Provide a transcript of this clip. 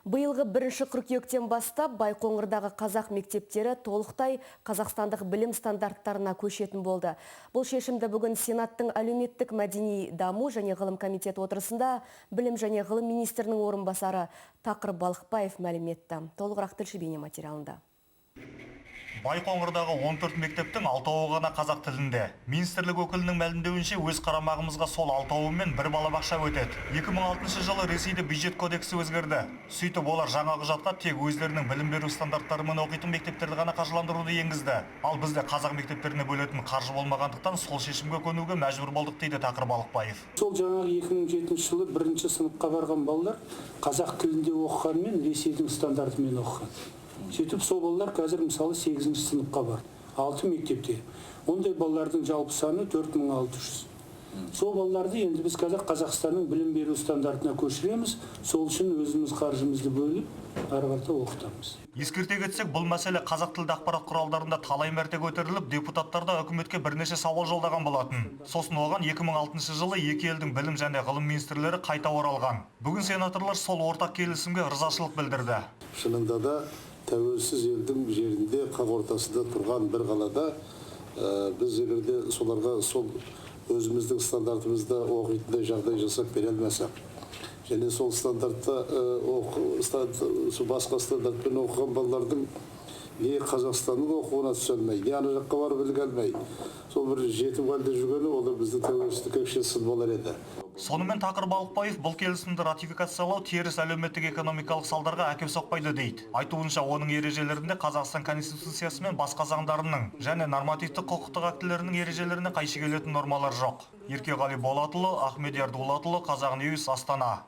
Биылғы 1 қыркүйектен бастап Байқоңырдағы қазақ мектептері толықтай қазақстандық білім стандарттарына көшетін болды. Бұл шешімді бүгін Сенаттың әлеуметтік мәдени даму және ғылым комитеті отырысында білім және ғылым министрінің орынбасары Тақыр Балықбаев мәлім етті. Толығырақ тілші бейне материалында. Байқоңырдағы 14 мектептің 6-ы ғана қазақ тілінде. Министрлік өкілінің мәлімдеуінше өз қарамағымызға сол 6-ы мен бір балабақша өтеді. 2006 жылы Ресейде бюджет кодексі өзгерді. Сөйтіп олар жаңа құжатқа тек өздерінің білім беру стандарттарымен оқитын мектептерді ғана қаржыландыруды енгізді. Ал бізде қазақ мектептеріне бөлетін қаржы болмағандықтан сол шешімге көнуге мәжбүр болдық дейді Тақыр Балықбаев. Сол жаңағы 2007 жылы 1-ші сыныпқа барған балалар қазақ тілінде оқығанмен Ресейдің стандартымен оқыған. Сөйтіп сол балалар қазір мысалы 8-ші сыныпқа бар. 6 мектепте. Ондай балалардың жалпы саны 4600. Сол балаларды енді біз Қазақстанның білім беру стандартына көшіреміз. Сол үшін өзіміз қаржымызды бөліп, ары қарата оқытамыз. Ескерте кетсек, бұл мәселе қазақ тілді ақпарат құралдарында талай мәрте көтеріліп, депутаттар да үкіметке бірнеше сауал жолдаған болатын. Сосын оған 2006 жылы екі елдің білім және ғылым министрлері қайта оралған. Бүгін сенаторлар сол ортақ келісімге ырзашылық білдірді. Шынында да тәуелсіз елдің жерінде қақ ортасында тұрған бір қалада біз егерде соларға сол өзіміздің стандартымызда оқитындай жағдай жасап бере алмасақ, және сол стандартта басқа стандартпен оқыған балалардың не Қазақстанның оқуына түсе алмай, не ана жаққа барып білге алмай, сол бір жетім халде жүргені олар біздің тәуелсіздікке кішкене сын болар еді. Сонымен Тақыр Балықбаев бұл келісімді ратификациялау теріс әлеуметтік экономикалық салдарға әкеп соқпайды дейді. Айтуынша оның ережелерінде Қазақстан Конституциясы мен басқа заңдарының және нормативтік құқықтық актілерінің ережелеріне қайшы келетін нормалар жоқ. Еркеғали Болатұлы, Ахмедияр Дулатұлы, Қазақ Ньюс, Астана.